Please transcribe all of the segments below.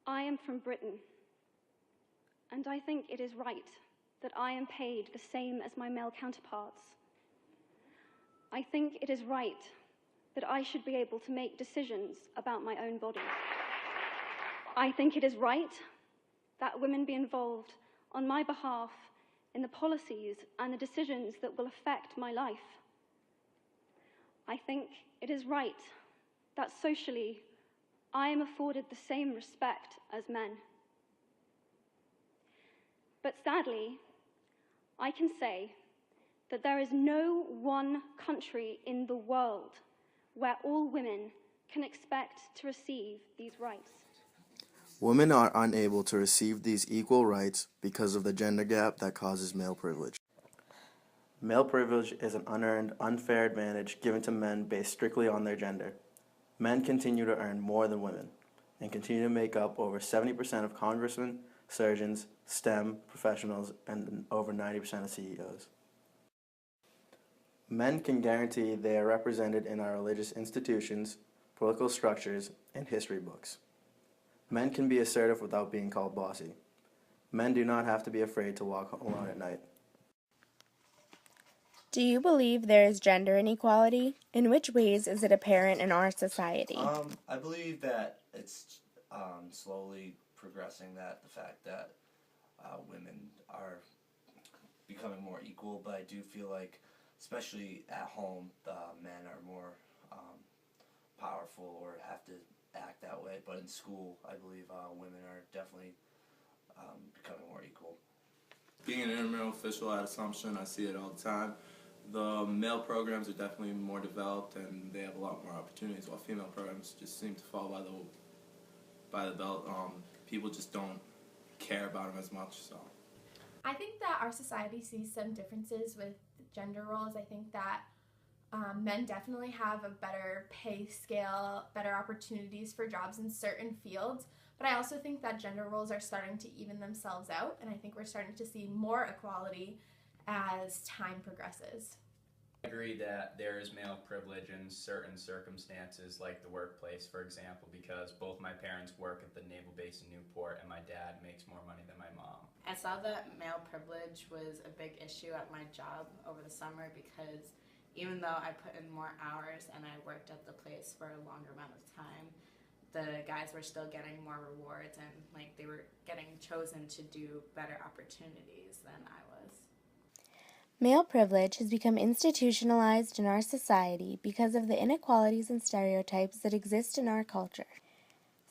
I am from Britain, and I think it is right that I am paid the same as my male counterparts. I think it is right that I should be able to make decisions about my own body. I think it is right that women be involved on my behalf in the policies and the decisions that will affect my life. I think it is right that socially I am afforded the same respect as men. But sadly, I can say that there is no one country in the world where all women can expect to receive these rights. Women are unable to receive these equal rights because of the gender gap that causes male privilege. Male privilege is an unearned, unfair advantage given to men based strictly on their gender. Men continue to earn more than women and continue to make up over 70% of congressmen, surgeons, STEM professionals, and over 90% of CEOs. Men can guarantee they are represented in our religious institutions, political structures, and history books. Men can be assertive without being called bossy. Men do not have to be afraid to walk alone at night. Do you believe there is gender inequality? In which ways is it apparent in our society? I believe that it's slowly progressing, that the fact that women are becoming more equal, but I do feel like, especially at home, men are more powerful or have to act that way, but in school, I believe women are definitely becoming more equal. Being an intramural official at Assumption, I see it all the time. The male programs are definitely more developed and they have a lot more opportunities, while female programs just seem to fall by the belt. People just don't care about them as much. So I think that our society sees some differences with gender roles. I think that men definitely have a better pay scale, better opportunities for jobs in certain fields, but I also think that gender roles are starting to even themselves out, and I think we're starting to see more equality as time progresses. I agree that there is male privilege in certain circumstances, like the workplace, for example, because both my parents work at the Naval Base in Newport and my dad makes more money than my mom. I saw that male privilege was a big issue at my job over the summer because even though I put in more hours and I worked at the place for a longer amount of time, the guys were still getting more rewards and they were getting chosen to do better opportunities than I was. Male privilege has become institutionalized in our society because of the inequalities and stereotypes that exist in our culture.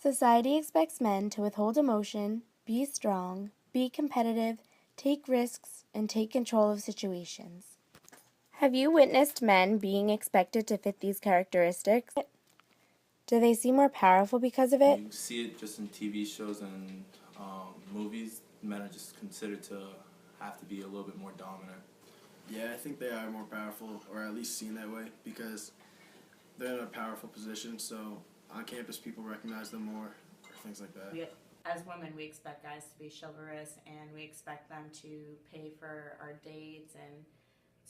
Society expects men to withhold emotion, be strong, be competitive, take risks, and take control of situations. Have you witnessed men being expected to fit these characteristics? Do they seem more powerful because of it? you see it just in TV shows and movies. Men are just considered to have to be a little bit more dominant. Yeah, I think they are more powerful, or at least seen that way, because they're in a powerful position, so on campus people recognize them more, or things like that. As women, we expect guys to be chivalrous, and we expect them to pay for our dates and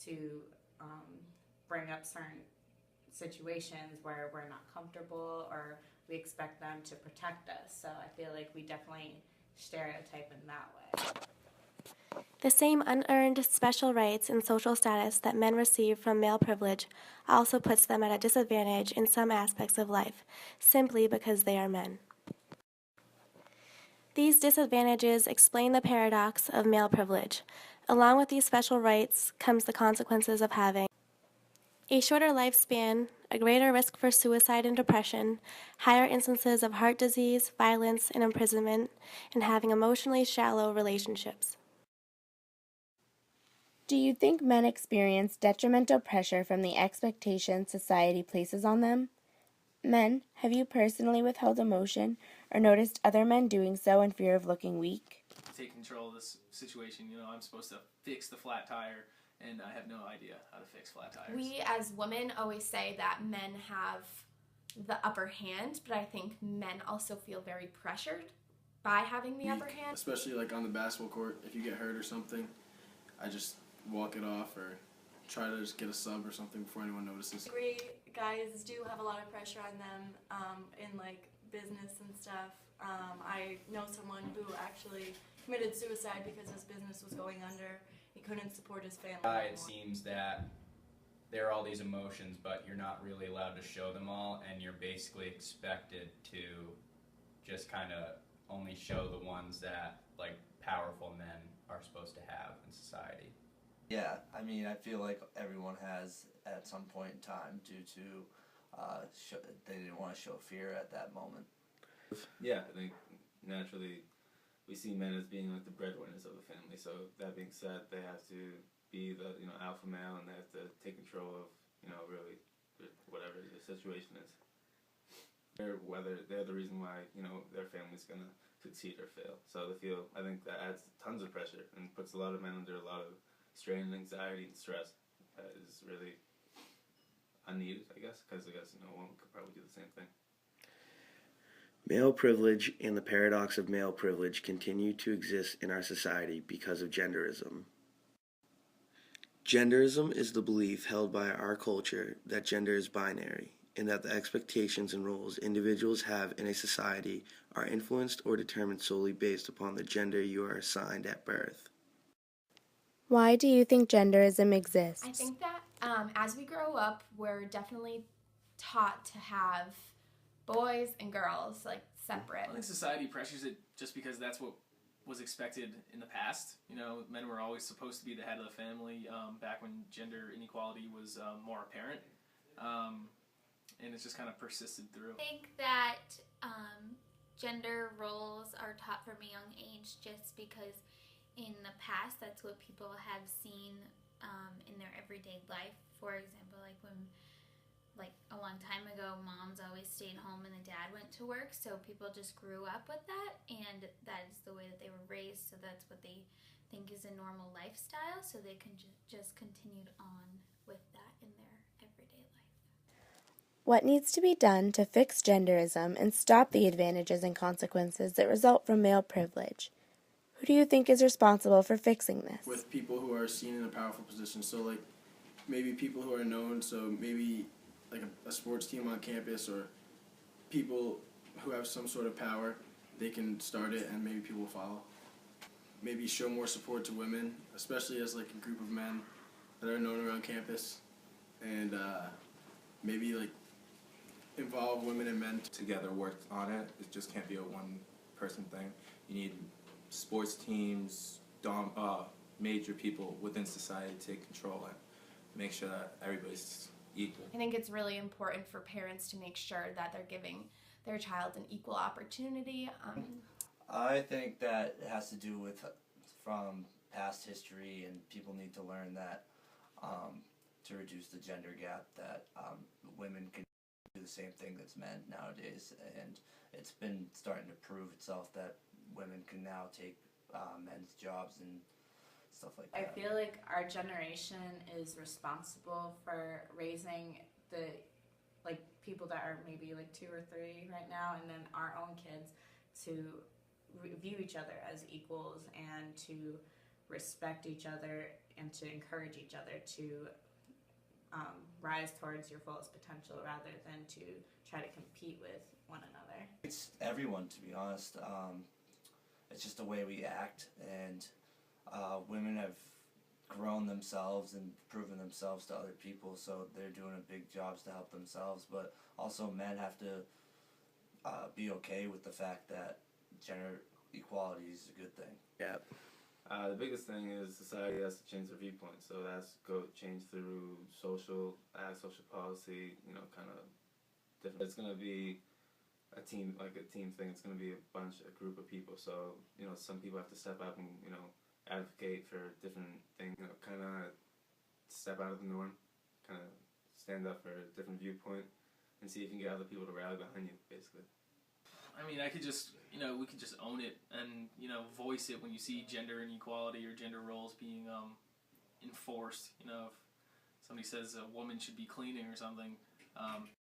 to bring up certain situations where we're not comfortable, or we expect them to protect us. So I feel like we definitely stereotype in that way. The same unearned special rights and social status that men receive from male privilege also puts them at a disadvantage in some aspects of life, simply because they are men. These disadvantages explain the paradox of male privilege. Along with these special rights comes the consequences of having a shorter lifespan, a greater risk for suicide and depression, higher instances of heart disease, violence, and imprisonment, and having emotionally shallow relationships. Do you think men experience detrimental pressure from the expectations society places on them? Men, have you personally withheld emotion or noticed other men doing so in fear of looking weak? Take control of this situation. I'm supposed to fix the flat tire, and I have no idea how to fix flat tires. We as women always say that men have the upper hand, but I think men also feel very pressured by having the upper hand. Especially on the basketball court, if you get hurt or something, I just walk it off or try to just get a sub or something before anyone notices. I agree, guys do have a lot of pressure on them in business and stuff. I know someone who actually committed suicide because his business was going under. He couldn't support his family anymore. It seems that there are all these emotions, but you're not really allowed to show them all, and you're basically expected to just kind of only show the ones that, like, powerful men are supposed to have in society. Yeah, I mean, I feel like everyone has at some point in time due to they didn't want to show fear at that moment. Yeah, I think naturally we see men as being like the breadwinners of the family. So that being said, they have to be the alpha male, and they have to take control of really whatever the situation is. Whether they're the reason why their family's gonna succeed or fail. So I think that adds tons of pressure and puts a lot of men under a lot of strain and anxiety and stress. That is really unneeded, I guess, because a woman could probably do the same thing. Male privilege and the paradox of male privilege continue to exist in our society because of genderism. Genderism is the belief held by our culture that gender is binary, and that the expectations and roles individuals have in a society are influenced or determined solely based upon the gender you are assigned at birth. Why do you think genderism exists? I think that as we grow up, we're definitely taught to have boys and girls, like, separate. I think society pressures it just because that's what was expected in the past. Men were always supposed to be the head of the family back when gender inequality was more apparent. And it's just kind of persisted through. I think that gender roles are taught from a young age just because in the past that's what people have seen in their everyday life. For example, like a long time ago, moms always stayed home and the dad went to work, so people just grew up with that, and that is the way that they were raised, so that's what they think is a normal lifestyle, so they can just continued on with that in their everyday life. What needs to be done to fix genderism and stop the advantages and consequences that result from male privilege? Who do you think is responsible for fixing this? With people who are seen in a powerful position, so like maybe people who are known, so maybe like a sports team on campus, or people who have some sort of power, they can start it and maybe people will follow. Maybe show more support to women, especially as like a group of men that are known around campus, and maybe like involve women and men together work on it. It just can't be a one-person thing. You need sports teams, major people within society to take control and make sure that everybody's equal. I think it's really important for parents to make sure that they're giving their child an equal opportunity. I think that it has to do with from past history, and people need to learn that to reduce the gender gap, that women can do the same thing as men nowadays, and it's been starting to prove itself that women can now take men's jobs and stuff like that. I feel like our generation is responsible for raising the people that are maybe 2 or 3 right now, and then our own kids to view each other as equals and to respect each other and to encourage each other to rise towards your fullest potential rather than to try to compete with one another. It's everyone, to be honest. It's just the way we act, and women have grown themselves and proven themselves to other people, so they're doing a big jobs to help themselves, but also men have to be okay with the fact that gender equality is a good thing. Yeah. The biggest thing is society has to change their viewpoint, so that's change through social policy, kind of different. It's going to be a team thing. It's going to be a group of people, so some people have to step up and advocate for different things, kind of step out of the norm, kind of stand up for a different viewpoint, and see if you can get other people to rally behind you, basically. I mean, we could just own it and, voice it when you see gender inequality or gender roles being enforced. If somebody says a woman should be cleaning or something,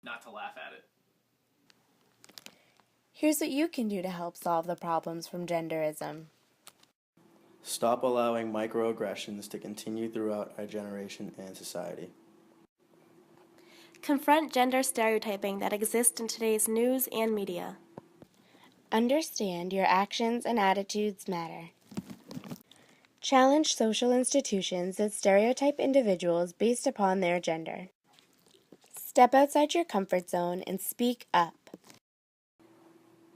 not to laugh at it. Here's what you can do to help solve the problems from genderism. Stop allowing microaggressions to continue throughout our generation and society. Confront gender stereotyping that exists in today's news and media. Understand your actions and attitudes matter. Challenge social institutions that stereotype individuals based upon their gender. Step outside your comfort zone and speak up.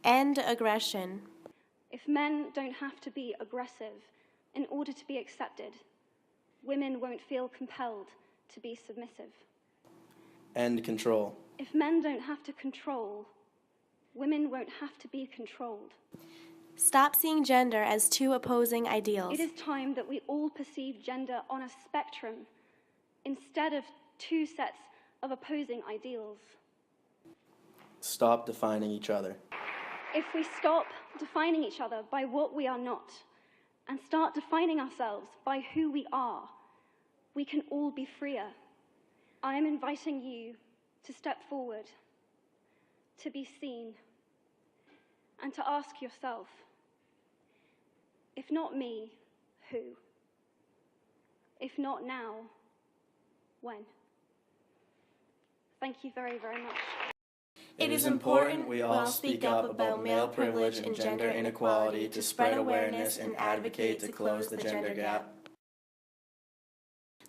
End aggression. If men don't have to be aggressive in order to be accepted, women won't feel compelled to be submissive. End control. If men don't have to control, women won't have to be controlled. Stop seeing gender as two opposing ideals. It is time that we all perceive gender on a spectrum instead of two sets of opposing ideals. Stop defining each other. If we stop defining each other by what we are not and start defining ourselves by who we are, we can all be freer. I am inviting you to step forward, to be seen, and to ask yourself, if not me, who? If not now, when? Thank you very, very much. It is important we all speak up about male privilege and gender inequality to spread awareness and advocate to close the gender gap.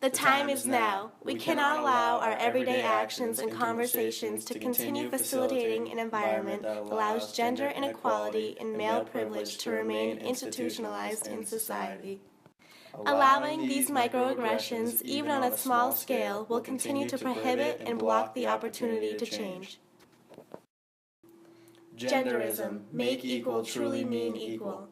The time is now. We cannot allow our everyday actions and conversations to continue facilitating an environment that allows gender inequality and male privilege to remain institutionalized in society. Allowing these microaggressions, even on a small scale, will continue to prohibit and block the opportunity to change. Genderism, make equal truly mean equal.